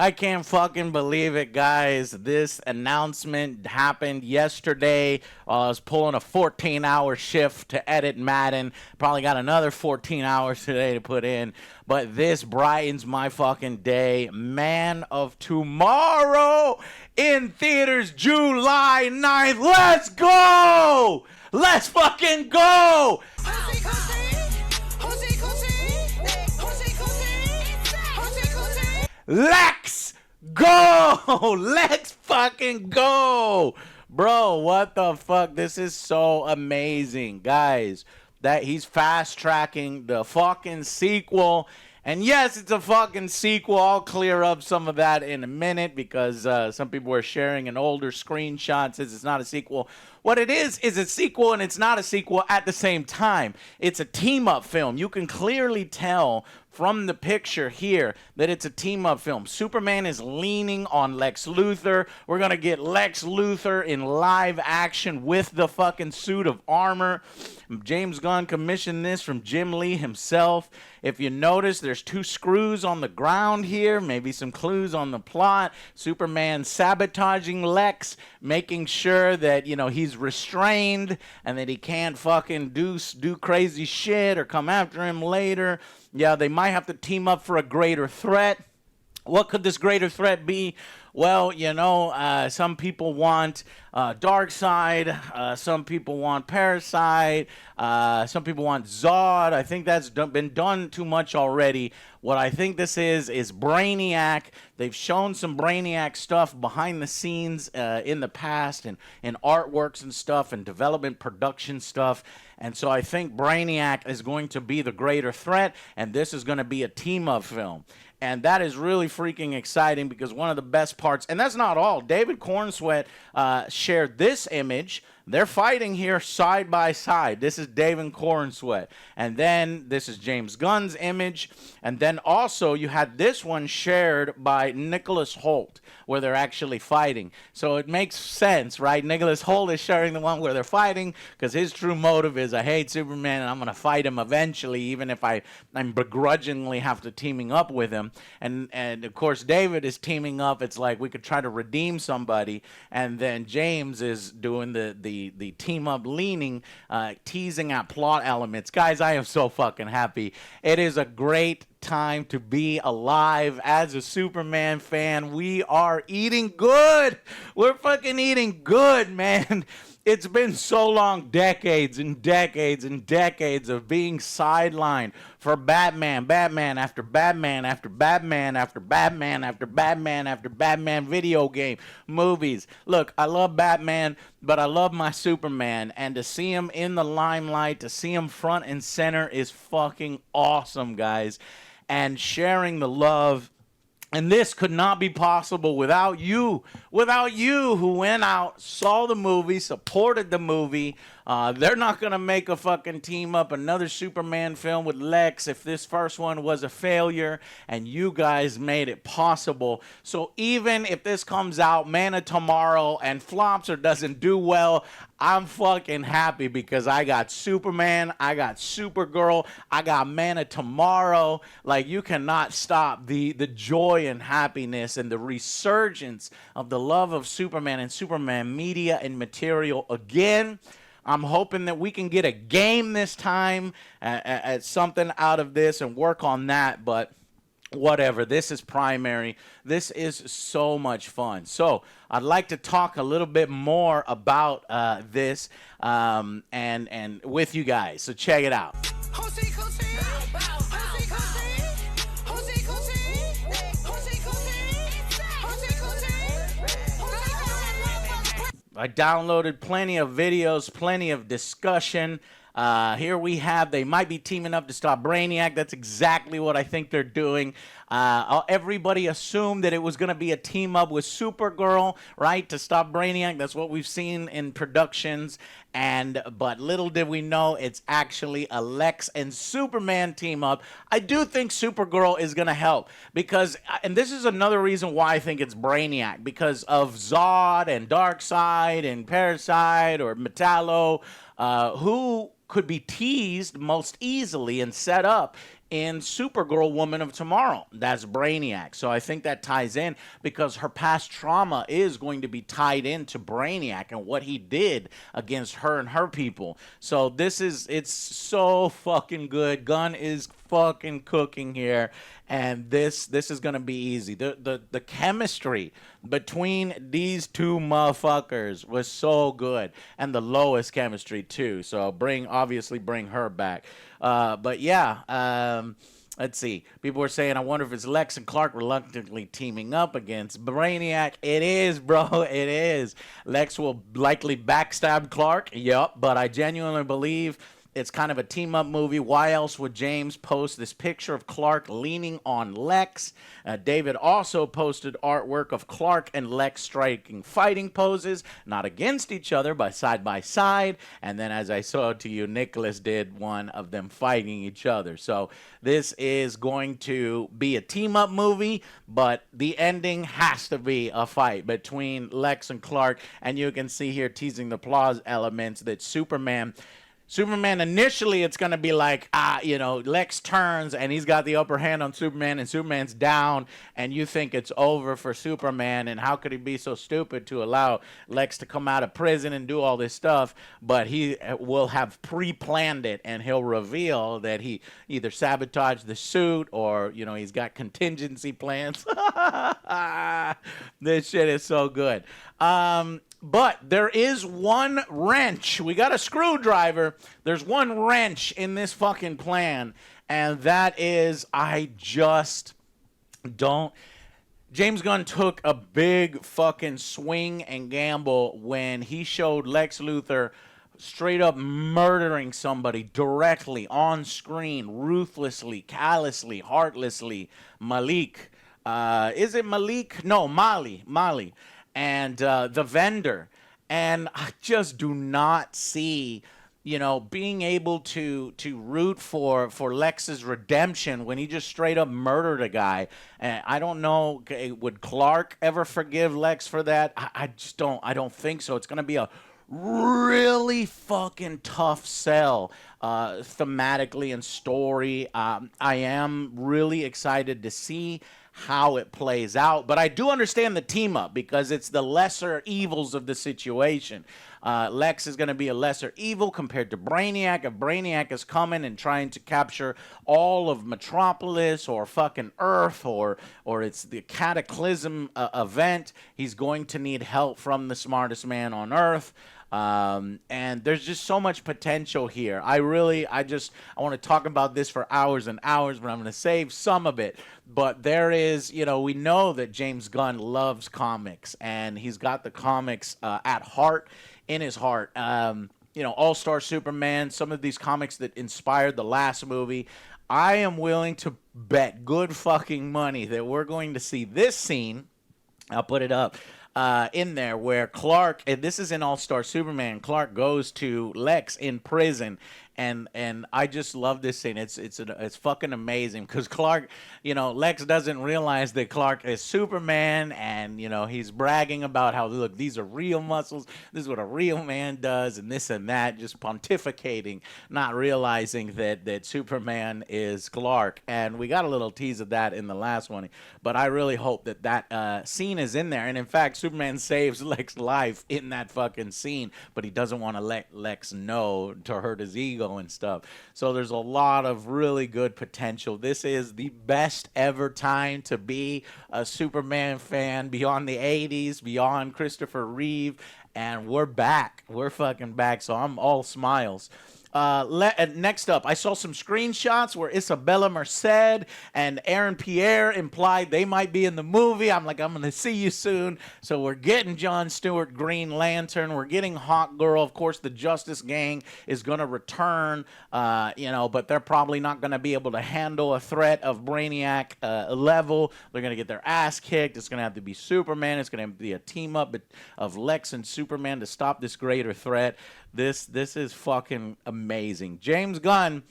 I can't fucking believe it, guys. This announcement happened yesterday while I was pulling a 14-hour shift to edit Madden. Probably got another 14 hours today to put in. But this brightens my fucking day. Man of Tomorrow in theaters July 9th. Let's go! Let's fucking go! Let's go! Let's fucking go! Bro, what the fuck? This is so amazing. Guys, that he's fast-tracking the fucking sequel. And yes, it's a fucking sequel. I'll clear up some of that in a minute because some people are sharing an older screenshot. Says it's not a sequel. What it is a sequel, and it's not a sequel at the same time. It's a team-up film. You can clearly tell from the picture here that it's a team-up film. Superman is leaning on Lex Luthor. We're going to get Lex Luthor in live action with the fucking suit of armor. James Gunn commissioned this from Jim Lee himself. If you notice, there's 2 screws on the ground here, maybe some clues on the plot. Superman sabotaging Lex, making sure that, you know, he's restrained and that he can't fucking do crazy shit or come after him later. Yeah, they might have to team up for a greater threat. What could this greater threat be? Well, you know, some people want Darkseid, some people want Parasite, some people want Zod. I think that's been done too much already. What I think this is Brainiac. They've shown some Brainiac stuff behind the scenes in the past and artworks and stuff and development production stuff. And so I think Brainiac is going to be the greater threat, and this is going to be a team-up film. And that is really freaking exciting because one of the best parts, and that's not all. David Cornsweet shared this image. They're fighting here side by side. This is David Cornsweet. And then this is James Gunn's image. And then also you had this one shared by Nicholas Hoult where they're actually fighting. So it makes sense, right? Nicholas Hoult is sharing the one where they're fighting because his true motive is I hate Superman and I'm going to fight him eventually even if I'm begrudgingly have to teaming up with him. And of course David is teaming up. It's like we could try to redeem somebody. And then James is doing the team up leaning, teasing at plot elements. Guys, I am so fucking happy. It is a great time to be alive as a Superman fan. We are eating good. We're fucking eating good, man. It's been so long, decades and decades and decades of being sidelined for Batman after Batman after Batman after Batman after Batman after Batman video game, movies. Look, I love Batman, but I love my Superman, and to see him in the limelight, to see him front and center is fucking awesome, guys. And sharing the love. And this could not be possible without you who went out, saw the movie, supported the movie. They're not going to make a fucking team up, another Superman film with Lex if this first one was a failure, and you guys made it possible. So even if this comes out, Man of Tomorrow, and flops or doesn't do well, I'm fucking happy because I got Superman, I got Supergirl, I got Man of Tomorrow. Like, you cannot stop the joy and happiness and the resurgence of the love of Superman and Superman media and material again. I'm hoping that we can get a game this time, at something out of this and work on that, but whatever. This is primary. This is so much fun. So I'd like to talk a little bit more about this and with you guys. So check it out. I downloaded plenty of videos, plenty of discussion. Here we have, they might be teaming up to stop Brainiac. That's exactly what I think they're doing. Everybody assumed that it was going to be a team up with Supergirl, right, to stop Brainiac. That's what we've seen in productions. But little did we know it's actually a Lex and Superman team up. I do think Supergirl is gonna help because, and this is another reason why I think it's Brainiac, because of Zod and Darkseid and Parasite or Metallo, who could be teased most easily and set up in Supergirl Woman of Tomorrow. That's Brainiac. So I think that ties in because her past trauma is going to be tied into Brainiac and what he did against her and her people. So it's so fucking good. Gunn is fucking cooking here, and this is gonna be easy. The chemistry between these two motherfuckers was so good, and the Lois chemistry too. So obviously bring her back. But yeah, let's see. People were saying, I wonder if it's Lex and Clark reluctantly teaming up against Brainiac. It is, bro. It is. Lex will likely backstab Clark. Yup. But I genuinely believe it's kind of a team-up movie. Why else would James post this picture of Clark leaning on Lex? David also posted artwork of Clark and Lex striking fighting poses, not against each other, but side by side. And then, as I saw to you, Nicholas did one of them fighting each other. So this is going to be a team-up movie, but the ending has to be a fight between Lex and Clark. And you can see here, teasing the applause elements, that Superman, initially, it's going to be like, Lex turns and he's got the upper hand on Superman and Superman's down, and you think it's over for Superman, and how could he be so stupid to allow Lex to come out of prison and do all this stuff? But he will have pre-planned it, and he'll reveal that he either sabotaged the suit or, he's got contingency plans. This shit is so good. But there is one wrench. We got a screwdriver. There's one wrench in this fucking plan, and that is I just don't. James Gunn took a big fucking swing and gamble when he showed Lex Luthor straight up murdering somebody directly on screen, ruthlessly, callously, heartlessly. Malik. Is it Malik? No, Mali. And the vendor. And I just do not see, being able to root for Lex's redemption when he just straight up murdered a guy. And I don't know, would Clark ever forgive Lex for that? I don't think so. It's going to be a really fucking tough sell thematically and story. I am really excited to see how it plays out, but I do understand the team up because it's the lesser evils of the situation. Lex is going to be a lesser evil compared to Brainiac. If Brainiac is coming and trying to capture all of Metropolis or fucking Earth or it's the Cataclysm event, he's going to need help from the smartest man on Earth. And there's just so much potential here. I want to talk about this for hours and hours, but I'm going to save some of it. But there is, we know that James Gunn loves comics, and he's got the comics at heart, in his heart. All-Star Superman, some of these comics that inspired the last movie. I am willing to bet good fucking money that we're going to see this scene. I'll put it up. In there where Clark, and this is in All-Star Superman, Clark goes to Lex in prison, and I just love this scene. It's fucking amazing because Clark, Lex doesn't realize that Clark is Superman, and he's bragging about how, look, these are real muscles, this is what a real man does, and this and that, just pontificating, not realizing that Superman is Clark. And we got a little tease of that in the last one, but I really hope that scene is in there. And in fact, Superman saves Lex's life in that fucking scene, but he doesn't want to let Lex know to hurt his ego and stuff. So there's a lot of really good potential. This is the best ever time to be a Superman fan, beyond the 80s, beyond Christopher Reeve, and we're back. We're fucking back, so I'm all smiles. Next up, I saw some screenshots where Isabella Merced and Aaron Pierre implied they might be in the movie. I'm like, I'm going to see you soon. So we're getting Jon Stewart, Green Lantern. We're getting Hawk Girl. Of course, the Justice Gang is going to return, but they're probably not going to be able to handle a threat of Brainiac level. They're going to get their ass kicked. It's going to have to be Superman. It's going to have to be a team up of Lex and Superman to stop this greater threat. This is fucking amazing. James Gunn,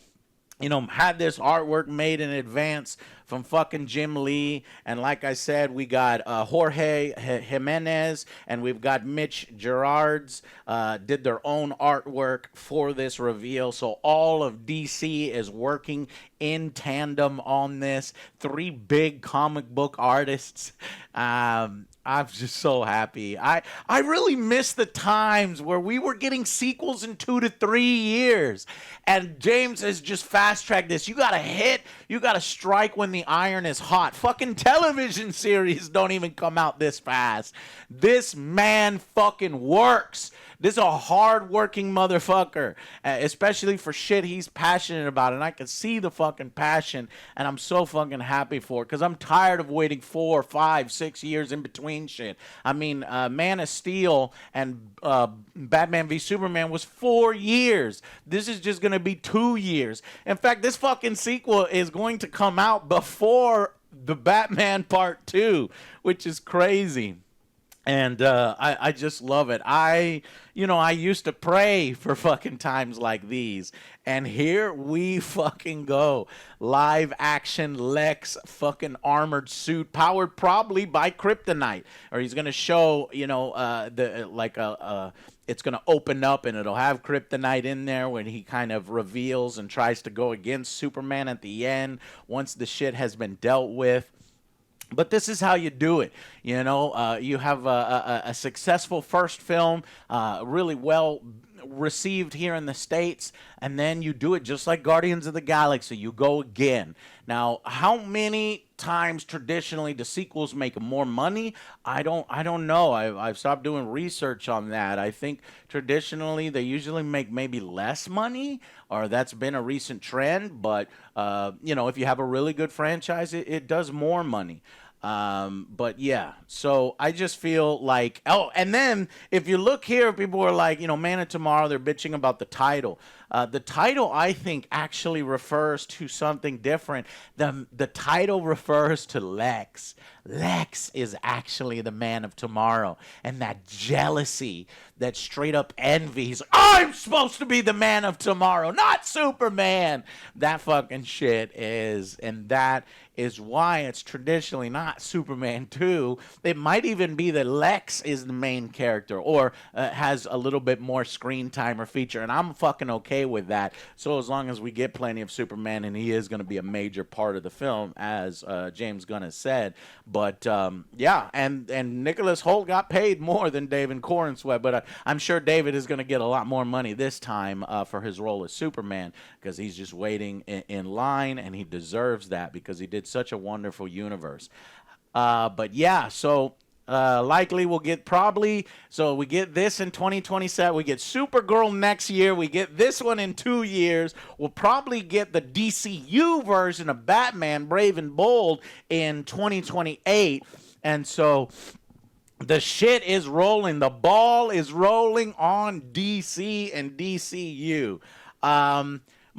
had this artwork made in advance from fucking Jim Lee. And like I said, we got Jorge Jimenez and we've got Mitch Gerards did their own artwork for this reveal. So all of DC is working in tandem on this. 3 big comic book artists. I'm just so happy. I really miss the times where we were getting sequels in 2 to 3 years. And James has just fast-tracked this. You got to hit. You got to strike when the iron is hot. Fucking television series don't even come out this fast. This man fucking works. This is a hard-working motherfucker, especially for shit he's passionate about. And I can see the fucking passion, and I'm so fucking happy for it because I'm tired of waiting 4, 5, 6 years in between shit. I mean, Man of Steel and Batman v Superman was 4 years. This is just going to be 2 years. In fact, this fucking sequel is going to come out before the Batman Part 2, which is crazy. And I just love it. I used to pray for fucking times like these. And here we fucking go. Live action Lex fucking armored suit powered probably by kryptonite. Or he's going to show, it's going to open up and it'll have kryptonite in there when he kind of reveals and tries to go against Superman at the end once the shit has been dealt with. But this is how you do it. You have a successful first film, really well received here in the States, and then you do it just like Guardians of the Galaxy. You go again. Now, how many times traditionally do sequels make more money? I don't know. I've stopped doing research on that. I think traditionally they usually make maybe less money, or that's been a recent trend. But if you have a really good franchise, it does more money. But yeah, so I just feel like, and then if you look here, people are like, Man of Tomorrow, they're bitching about the title. The title, I think, actually refers to something different. The title refers to Lex. Lex is actually the Man of Tomorrow. And that jealousy, that straight up envy. He's like, I'm supposed to be the Man of Tomorrow, not Superman. That fucking shit is, and that is why it's traditionally not Superman 2. It might even be that Lex is the main character or has a little bit more screen time or feature. And I'm fucking okay with that. So as long as we get plenty of Superman, and he is going to be a major part of the film, as James Gunn has said. But yeah, and Nicholas Hoult got paid more than David Corenswet, but I'm sure David is going to get a lot more money this time for his role as Superman, because he's just waiting in line, and he deserves that because he did such a wonderful universe. But yeah, so likely we'll get we get this in 2027. We get Supergirl next year. We get this one in 2 years. We'll probably get the DCU version of Batman, Brave and Bold, in 2028. And so the shit is rolling. The ball is rolling on DC and DCU.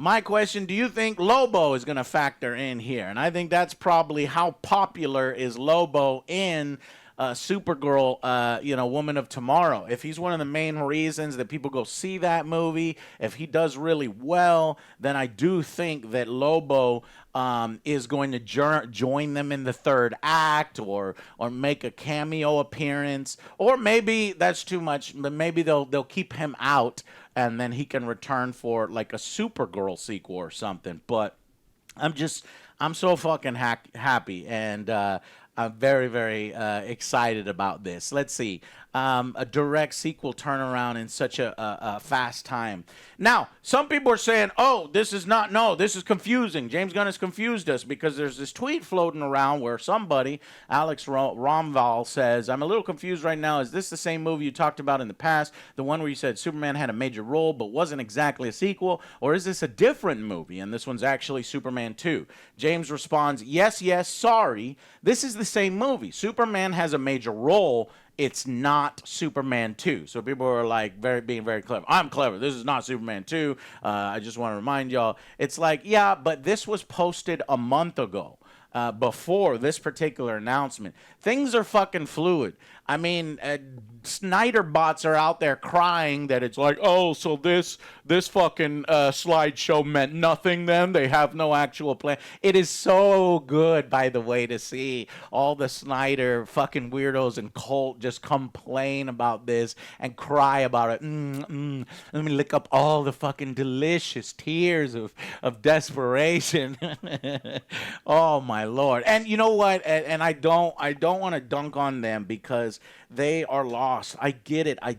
My question, do you think Lobo is going to factor in here? And I think that's probably how popular is Lobo in Supergirl, Woman of Tomorrow. If he's one of the main reasons that people go see that movie, if he does really well, then I do think that Lobo is going to join them in the third act, or make a cameo appearance, or maybe that's too much, but maybe they'll keep him out and then he can return for like a Supergirl sequel or something. But I'm so fucking happy, and I'm very, very excited about this. Let's see. a direct sequel turnaround in such a fast time. Now, some people are saying, oh, this is confusing. James Gunn has confused us because there's this tweet floating around where somebody, Alex Romval, says, I'm a little confused right now. Is this the same movie you talked about in the past? The one where you said Superman had a major role but wasn't exactly a sequel? Or is this a different movie and this one's actually Superman 2? James responds, yes, sorry. This is the same movie. Superman has a major role. It's not Superman 2. So people are like being very clever. I'm clever. This is not Superman 2. I just want to remind y'all. It's like, yeah, but this was posted a month ago. Before this particular announcement. Things are fucking fluid. I mean, Snyder bots are out there crying that it's like, oh, so this fucking slideshow meant nothing then? They have no actual plan. It is so good, by the way, to see all the Snyder fucking weirdos and cult just complain about this and cry about it. Let me lick up all the fucking delicious tears of desperation. Oh, my Lord. And you know what? And I don't want to dunk on them because they are lost. I get it. I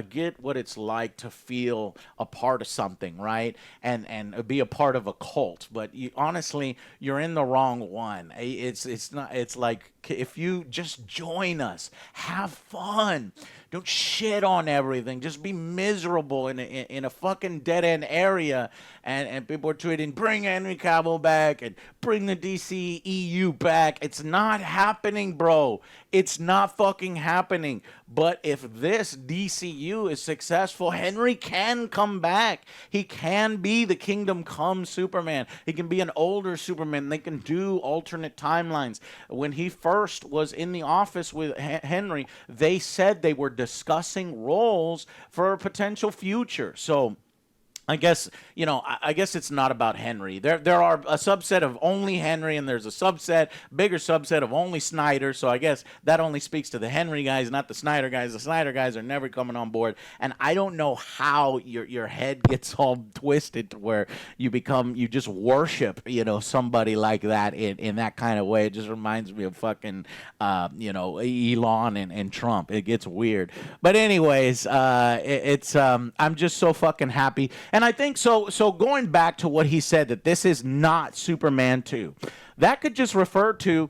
get what it's like to feel a part of something, right? And be a part of a cult. But honestly, you're in the wrong one. It's not. It's like, if you just join us, have fun. Don't shit on everything. Just be miserable in a fucking dead end area. And people are tweeting, bring Henry Cavill back and bring the DC EU back. It's not happening, bro. It's not fucking happening. But if this DCU is successful, Henry can come back. He can be the Kingdom Come Superman. He can be an older Superman. They can do alternate timelines. When he first was in the office with Henry, they said they were discussing roles for a potential future. So I guess, I guess it's not about Henry. There are a subset of only Henry, and there's a bigger subset of only Snyder. So I guess that only speaks to the Henry guys, not the Snyder guys. The Snyder guys are never coming on board. And I don't know how your head gets all twisted to where you just worship, somebody like that in that kind of way. It just reminds me of fucking, Elon and Trump. It gets weird. But anyways, I'm just so fucking happy. And I think so going back to what he said, that this is not Superman 2, that could just refer to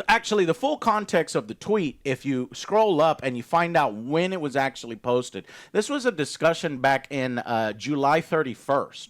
actually the full context of the tweet. If you scroll up and you find out when it was actually posted, this was a discussion back in July 31st.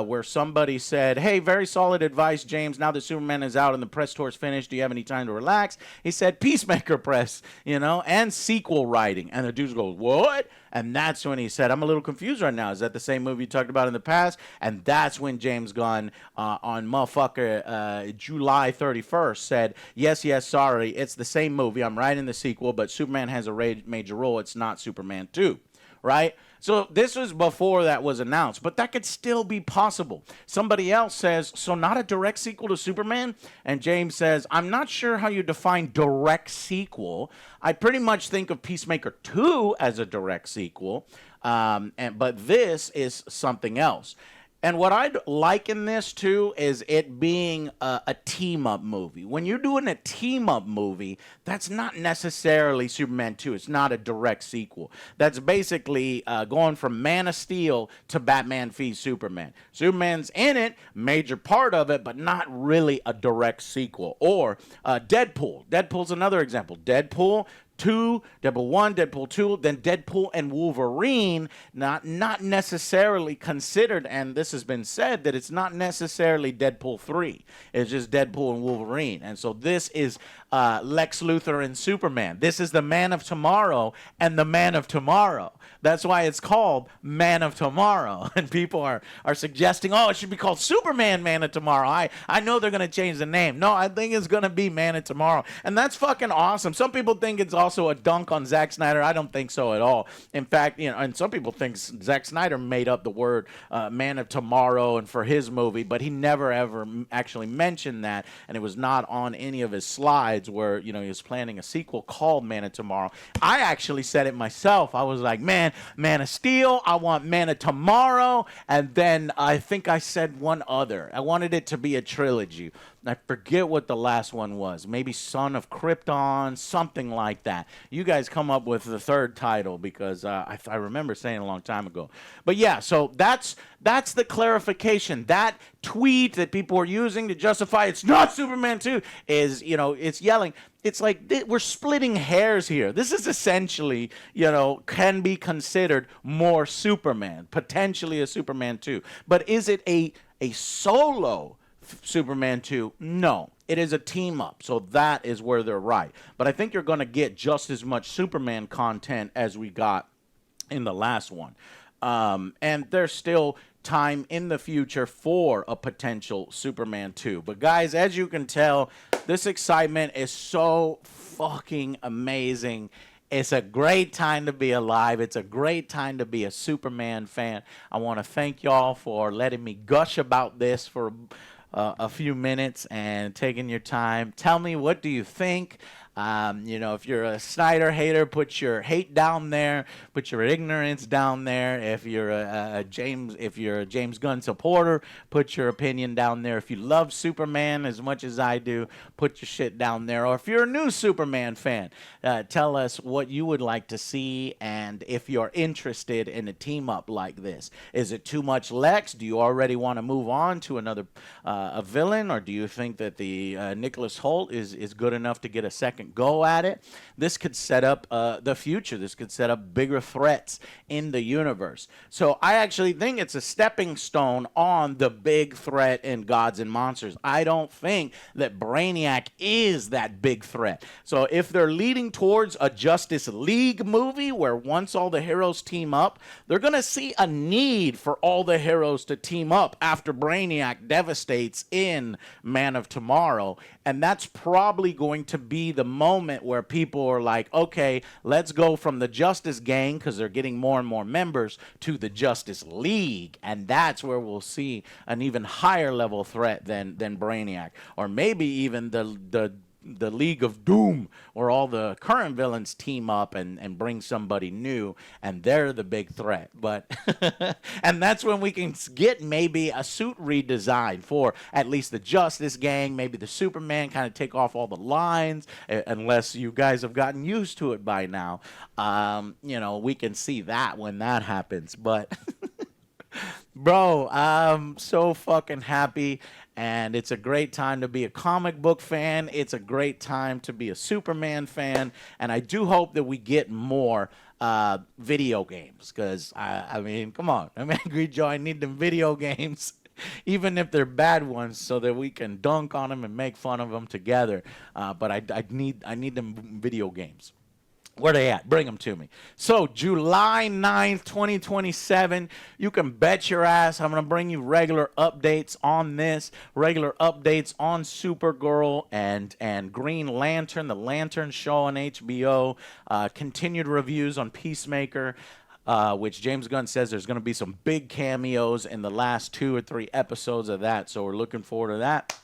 Where somebody said, hey, very solid advice, James. Now that Superman is out and the press tour is finished, do you have any time to relax? He said, Peacemaker press, and sequel writing. And the dude goes, what? And that's when he said, I'm a little confused right now. Is that the same movie you talked about in the past? And that's when James Gunn, on motherfucker July 31st, said, yes, sorry, it's the same movie. I'm writing the sequel, but Superman has a major role. It's not Superman 2, right? So this was before that was announced, but that could still be possible. Somebody else says, so not a direct sequel to Superman? And James says, I'm not sure how you define direct sequel. I pretty much think of Peacemaker 2 as a direct sequel, but this is something else. And what I'd liken this to is it being a team-up movie. When you're doing a team-up movie, that's not necessarily Superman 2. It's not a direct sequel. That's basically going from Man of Steel to Batman v Superman. Superman's in it, major part of it, but not really a direct sequel. Or Deadpool. Deadpool's another example. Deadpool 2, Deadpool 1, Deadpool 2, then Deadpool and Wolverine, not necessarily considered, and this has been said, that it's not necessarily Deadpool 3. It's just Deadpool and Wolverine. And so this is Lex Luthor and Superman. This is the Man of Tomorrow and the Man of Tomorrow. That's why it's called Man of Tomorrow. And people are suggesting, oh, it should be called Superman Man of Tomorrow. I know they're going to change the name. No, I think it's going to be Man of Tomorrow. And that's fucking awesome. Some people think it's also a dunk on Zack Snyder. I don't think so at all. In fact, and some people think Zack Snyder made up the word Man of Tomorrow and for his movie, but he never ever actually mentioned that. And it was not on any of his slides where, he was planning a sequel called Man of Tomorrow. I actually said it myself. I was like, Man of Steel, I want Man of Tomorrow, and then I think I said one other. I wanted it to be a trilogy. I forget what the last one was. Maybe Son of Krypton, something like that. that. You guys come up with the third title because I remember saying a long time ago. But yeah, so that's the clarification. That tweet that people are using to justify it's not Superman 2 is, it's yelling. It's like we're splitting hairs here. This is essentially, can be considered more Superman, potentially a Superman 2. But is it a solo Superman 2? No. It is a team up. So that is where they're right. But I think you're going to get just as much Superman content as we got in the last one. And there's still time in the future for a potential Superman 2. But guys, as you can tell, this excitement is so fucking amazing. It's a great time to be alive. It's a great time to be a Superman fan. I want to thank y'all for letting me gush about this for a few minutes and taking your time. Tell me, what do you think? If you're a Snyder hater, put your hate down there. Put your ignorance down there. If you're a James Gunn supporter, put your opinion down there. If you love Superman as much as I do, put your shit down there. Or if you're a new Superman fan, tell us what you would like to see and if you're interested in a team up like this. Is it too much Lex? Do you already want to move on to another a villain, or do you think that the Nicholas Hoult is good enough to get a second go at it? This could set up the future. This could set up bigger threats in the universe. So I actually think it's a stepping stone on the big threat in Gods and Monsters. I don't think that Brainiac is that big threat. So if they're leading towards a Justice League movie where once all the heroes team up, they're going to see a need for all the heroes to team up after Brainiac devastates in Man of Tomorrow. And that's probably going to be the moment where people are like, okay, let's go from the Justice Gang, because they're getting more and more members, to the Justice League. And that's where we'll see an even higher level threat than Brainiac. Or maybe even the League of Doom, where all the current villains team up and bring somebody new, and they're the big threat. But and that's when we can get maybe a suit redesign for at least the Justice Gang, maybe the Superman, kind of take off all the lines, unless you guys have gotten used to it by now. We can see that when that happens. But bro, I'm so fucking happy. And it's a great time to be a comic book fan. It's a great time to be a Superman fan. And I do hope that we get more video games. Because, I mean, come on. I'm Angry Joe. I need them video games. Even if they're bad ones, so that we can dunk on them and make fun of them together. But I need them video games. Where they at? Bring them to me. So, July 9th, 2027, you can bet your ass I'm going to bring you regular updates on this, regular updates on Supergirl and Green Lantern, the Lantern show on HBO, continued reviews on Peacemaker, which James Gunn says there's going to be some big cameos in the last 2 or 3 episodes of that, so we're looking forward to that.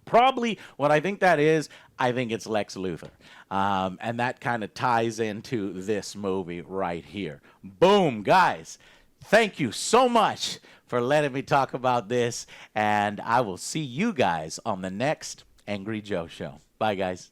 Probably what I think that is, I think it's Lex Luthor. And that kind of ties into this movie right here. Boom, guys. Thank you so much for letting me talk about this. And I will see you guys on the next Angry Joe show. Bye, guys.